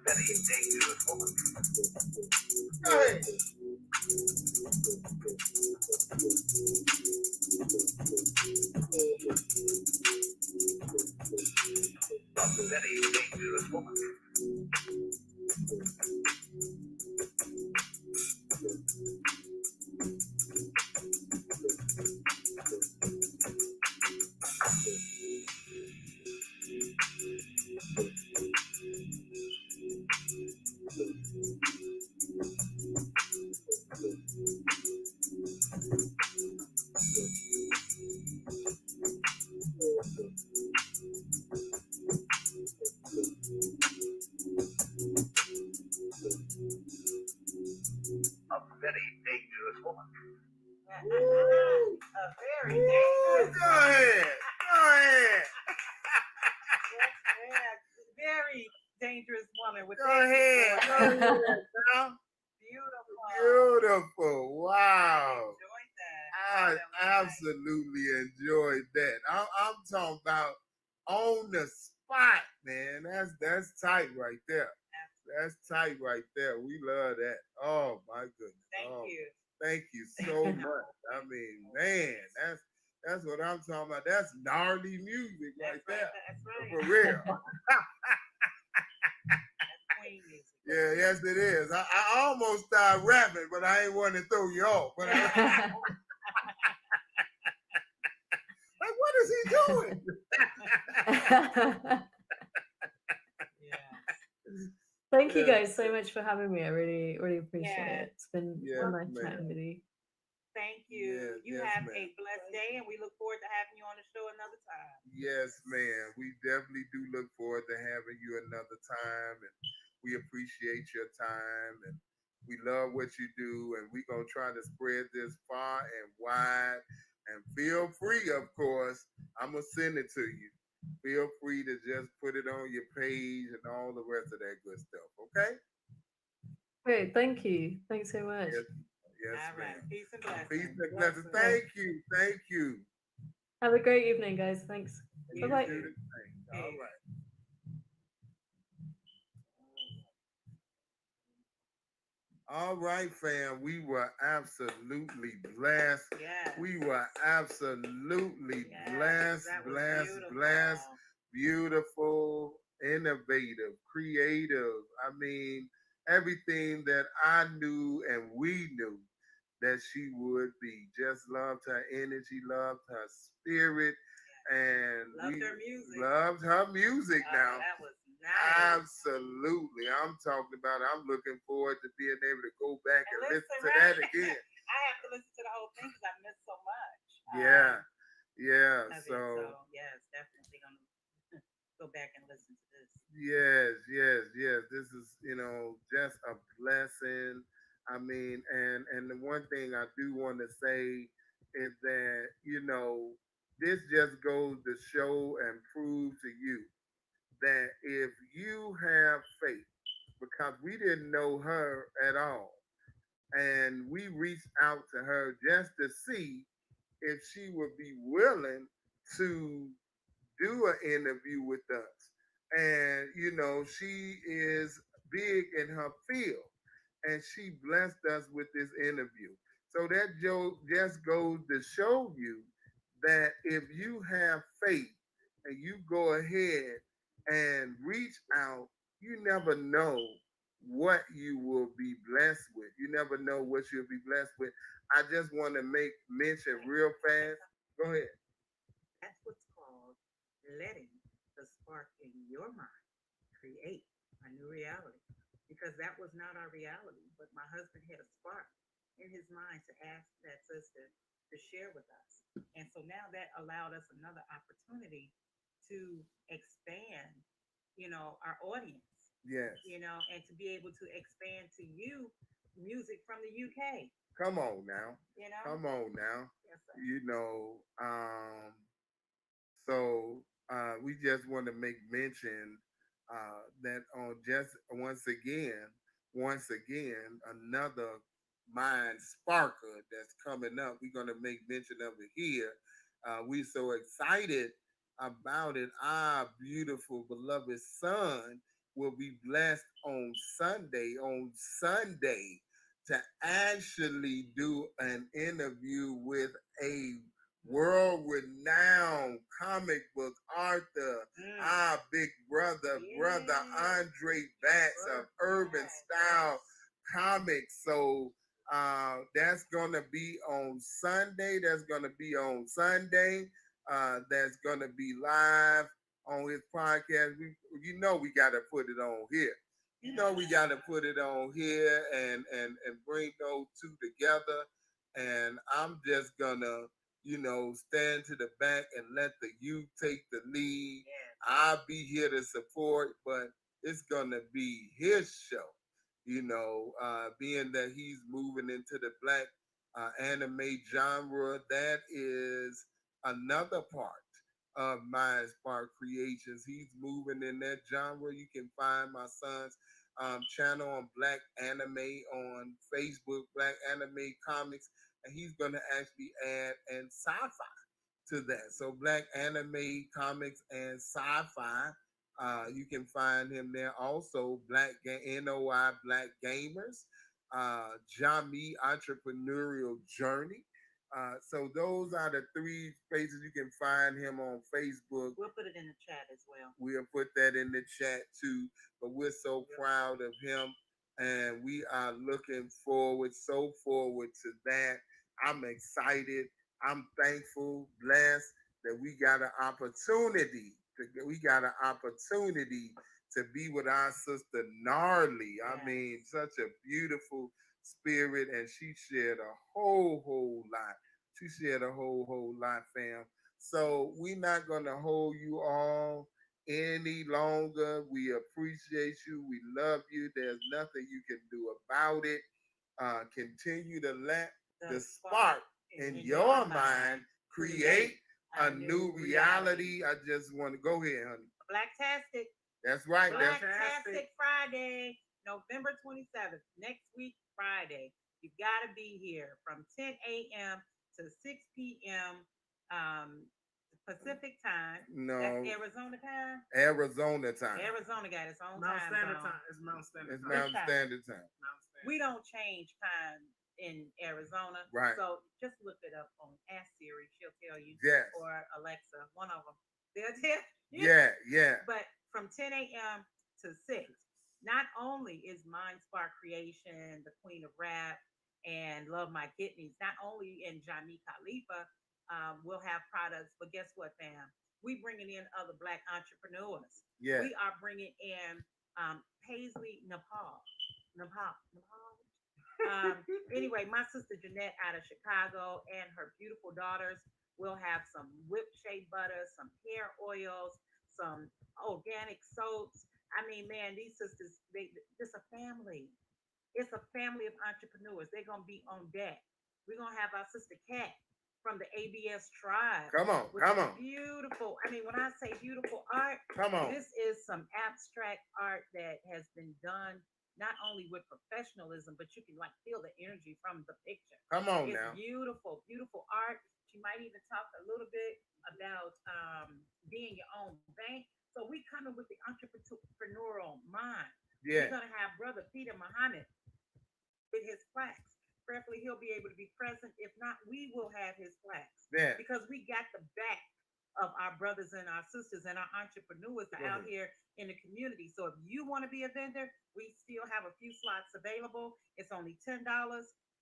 Go ahead. A very dangerous. Go ahead. Go ahead. Yes, very dangerous woman with Go ahead. Go ahead. Now. Beautiful. Beautiful. I Wow. enjoyed that. I That was nice. absolutely enjoyed that. I'm talking about on the spot, man. That's tight right there. That's tight right there. We love that. Oh my goodness. Thank Oh, you. thank you so much. I mean, man, that's what I'm talking about. That's gnarly music right there. That's right. For real. That's queen music. Yeah, yes it is. I almost started rapping, but I ain't want to throw you off. But like, what is he doing? Thank you guys so much for having me. I really, really appreciate Yes. it. It's been Yes, nice ma'am. chatting with you. Thank you. Yes, You yes, have ma'am. a blessed day, and we look forward to having you on the show another time. Yes, ma'am. We definitely do look forward to having you another time, and we appreciate your time, and we love what you do, and we're gonna try to spread this far and wide. And feel free, of course. I'm gonna send it to you. Feel free to just put it on your page and all the rest of that good stuff. Okay? Great, thank you. Thanks so much. Yes, yes, All right. ma'am. Peace and blessings. Peace and blessings. Thank you. Thank you. Have a great evening, guys. Thanks. You Bye-bye. do the same. All right. All right, fam. We were absolutely blessed. Yes. We were absolutely Yes, blessed, that was blessed, beautiful. blessed, beautiful, innovative, creative. I mean, everything that I knew and we knew that she would be. Just loved her energy, loved her spirit, and Loved we her music. loved her music now. That was nice. Absolutely. I'm talking about it. I'm looking forward to being able to go back and listen to right? that again. I have to listen to the whole thing because I missed so much. Yeah. Yeah. Of it. So yes, definitely gonna go back and listen to this. yes. This is, just a blessing. I mean, and the one thing I do want to say is that, this just goes to show and prove to you that if you have faith, because we didn't know her at all, and we reached out to her just to see if she would be willing to do an interview with us. And, she is big in her field, and she blessed us with this interview. So that just goes to show you that if you have faith and you go ahead and reach out, you never know what you will be blessed with. You never know what you'll be blessed with. I just want to make mention real fast. Go ahead. That's what's called letting the spark in your mind create a new reality. Because that was not our reality, but my husband had a spark in his mind to ask that sister to share with us. And so now that allowed us another opportunity to expand, our audience, Yes. and to be able to expand to you music from the UK. Come on now. Come on now. Yes, sir. So we just want to make mention that on just once again, another mind sparker that's coming up. We're gonna make mention of it here. We so excited about it. Our beautiful beloved son will be blessed on Sunday to actually do an interview with a world-renowned comic book author, our big brother Andre Batts of Urban Style Comics. So that's gonna be on Sunday. That's gonna be live on his podcast. We gotta put it on here. We gotta put it on here and bring those two together. And I'm just gonna, stand to the back and let the youth take the lead. I'll be here to support, but it's gonna be his show. Being that he's moving into the black anime genre, that is another part of my Spark Creations. He's moving in that genre. You can find my son's channel on Black Anime on Facebook, Black Anime Comics, and he's going to actually add and sci-fi to that. So Black Anime Comics and Sci-Fi. You can find him there. Also, NOI Black Gamers, Jami Entrepreneurial Journey. So those are the three spaces you can find him on Facebook. We'll put it in the chat as well. We'll put that in the chat too. But we're so proud of him, and we are looking so forward to that. I'm excited. I'm thankful, blessed that we got an opportunity to be with our sister Gnarly. I mean, such a beautiful spirit, and she shared a whole lot. She shared a whole lot, fam. So we're not gonna hold you all any longer. We appreciate you. We love you. There's nothing you can do about it. Continue to let the spark in your mind create a new reality. I just want to go ahead, honey. Blacktastic. That's right. Blacktastic Friday, November 27th, next week, Friday. You got to be here from 10 a.m. to 6 p.m. Pacific time. No. That's Arizona time? Arizona time. Arizona got its own Mount time Standard zone. time. It's Mount Standard It's time. Mountain Standard Time. We don't change time in Arizona. Right. So just look it up on Ask Siri. She'll tell you. Yes. Or Alexa, one of them. They'll tell you. Yeah. But from 10 a.m. to 6, not only is Mind Spark Creation, the queen of rap, and Love My Kidneys, not only in Jamie Khalifa, we'll have products, but guess what, fam? We bringing in other Black entrepreneurs. Yeah. We are bringing in Paisley Nepal. Anyway, my sister Jeanette out of Chicago and her beautiful daughters will have some whipped shea butter, some hair oils, some organic soaps. I mean, man, these sisters, it's a family. It's a family of entrepreneurs. They're going to be on deck. We're going to have our sister Kat from the ABS tribe. Come on. Beautiful. I mean, when I say beautiful art, this is some abstract art that has been done not only with professionalism, but you can like feel the energy from the picture. Come on it's now. Beautiful, beautiful art. She might even talk a little bit about being your own bank. So we coming with the entrepreneurial mind. Yeah. We're gonna have Brother Peter Muhammad with his plaques. Prayerfully, he'll be able to be present. If not, we will have his plaques. Yeah. Because we got the back of our brothers and our sisters and our entrepreneurs that are out here in the community. So if you want to be a vendor, we still have a few slots available. It's only $10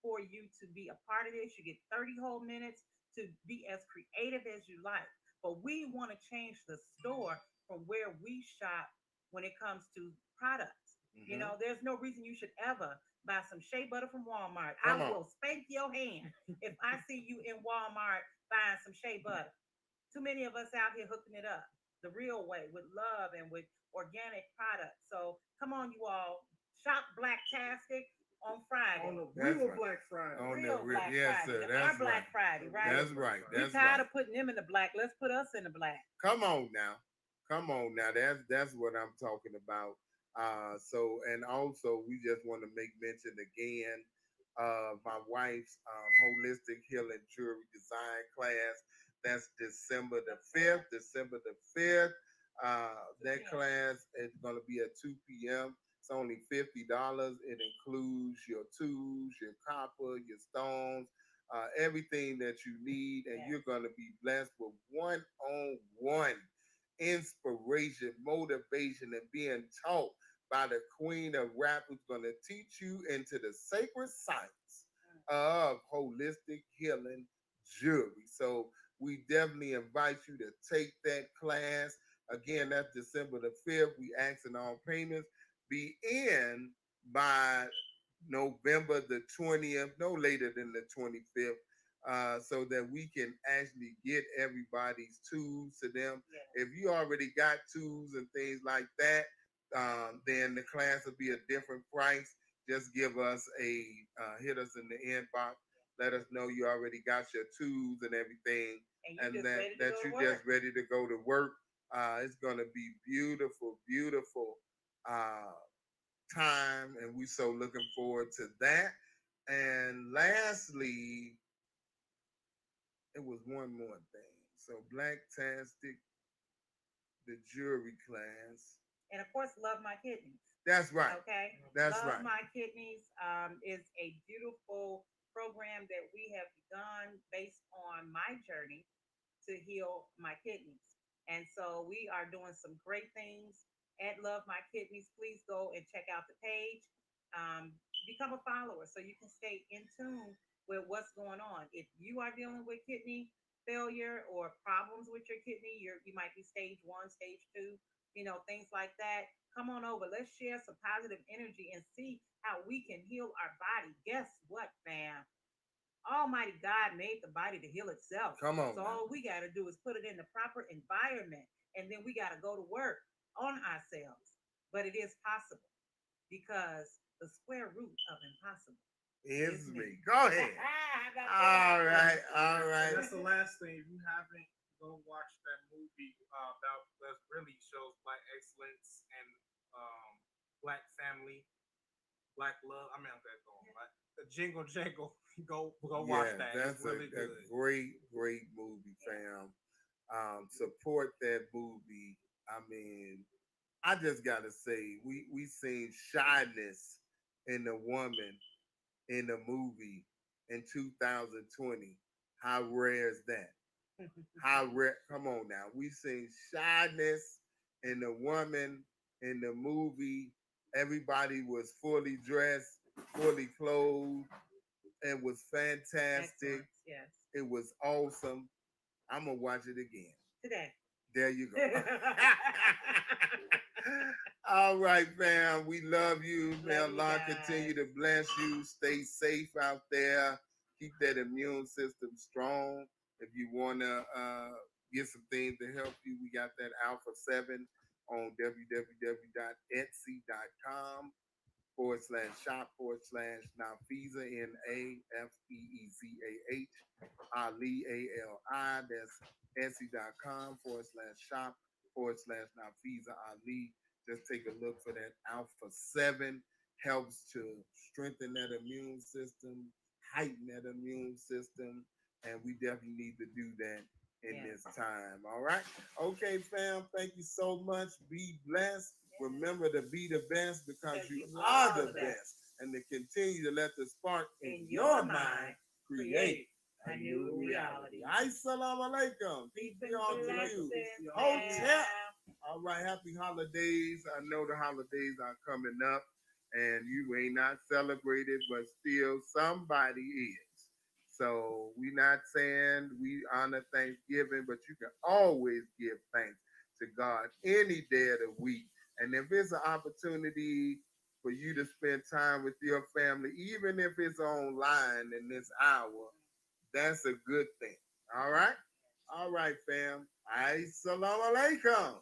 for you to be a part of this. You get 30 whole minutes to be as creative as you like. But we want to change the store from where we shop when it comes to products. You know, there's no reason you should ever buy some shea butter from Walmart. I will spank your hand if I see you in Walmart buying some shea butter. Too many of us out here hooking it up the real way with love and with organic products. So come on, you all, shop Blacktastic on Friday. On the real Black Friday. On the real Black yes, Friday. Sir, that's our Black Friday, right? That's right. We're tired of putting them in the black. Let's put us in the black. Come on now. That's what I'm talking about. So and also we just want to make mention again of my wife's holistic healing jewelry design class. That's December the 5th. That class is going to be at 2 p.m. It's only $50. It includes your tools, your copper, your stones, everything that you need, and you're going to be blessed with one-on-one inspiration, motivation, and being taught by the queen of rap who's going to teach you into the sacred science of holistic healing jewelry. So we definitely invite you to take that class. Again, that's December the 5th. We asking all payments be in by November the 20th, no later than the 25th, so that we can actually get everybody's tools to them. If you already got tools and things like that, then the class will be a different price. Just give us hit us in the inbox. Let us know you already got your tools and everything, and that you just ready to go to work. It's gonna be beautiful, beautiful time, and we so looking forward to that. And lastly, it was one more thing. So Blacktastic, the jewelry class. And of course, Love My Kidneys. That's right. Okay. That's Love right. My Kidneys is a beautiful program that we have begun based on my journey to heal my kidneys. And so we are doing some great things at Love My Kidneys. Please go and check out the page. Become a follower so you can stay in tune with what's going on. If you are dealing with kidney failure or problems with your kidney, you might be stage one, stage two, things like that. Come on over. Let's share some positive energy and see how we can heal our body. Guess what, fam? Almighty God made the body to heal itself. Come on. So all we got to do is put it in the proper environment, and then we got to go to work on ourselves. But it is possible because the square root of impossible is me. Go ahead. All right. And that's the last thing. If you haven't, go watch that movie about that really shows Black excellence and Black family, Black love. I mean, okay, go on. The Jingle Jangle. Go watch that. That's really a great movie, fam. Support that movie. I mean, I just gotta say, we seen shyness in the woman in the movie in 2020. How rare is that? How rare? Come on now. We seen shyness in the woman in the movie. Everybody was fully dressed, fully clothed. It was fantastic. Yes. It was awesome. I'm gonna watch it again Today. There you go. All right, fam. We love you. May Allah continue to bless you. Stay safe out there. Keep that immune system strong. If you want to get some things to help you, we got that Alpha 7 on www.etsy.com/shop/Nafiza, NAFEEZAH, Ali, ALI. That's etsy.com/shop/Nafiza Ali. Just take a look for that Alpha 7. Helps to strengthen that immune system, heighten that immune system, and we definitely need to do that in this time. All right. Okay, fam. Thank you so much. Be blessed. Remember to be the best because you are the best. And to continue to let the spark in your mind create a new reality. Assalamu alaikum. Peace be on to you. Hotel. All right. Happy holidays. I know the holidays are coming up and you may not celebrate it, but still somebody is. So we're not saying we honor Thanksgiving, but you can always give thanks to God any day of the week. And if it's an opportunity for you to spend time with your family, even if it's online in this hour, that's a good thing. All right? All right, fam. Assalamu alaikum.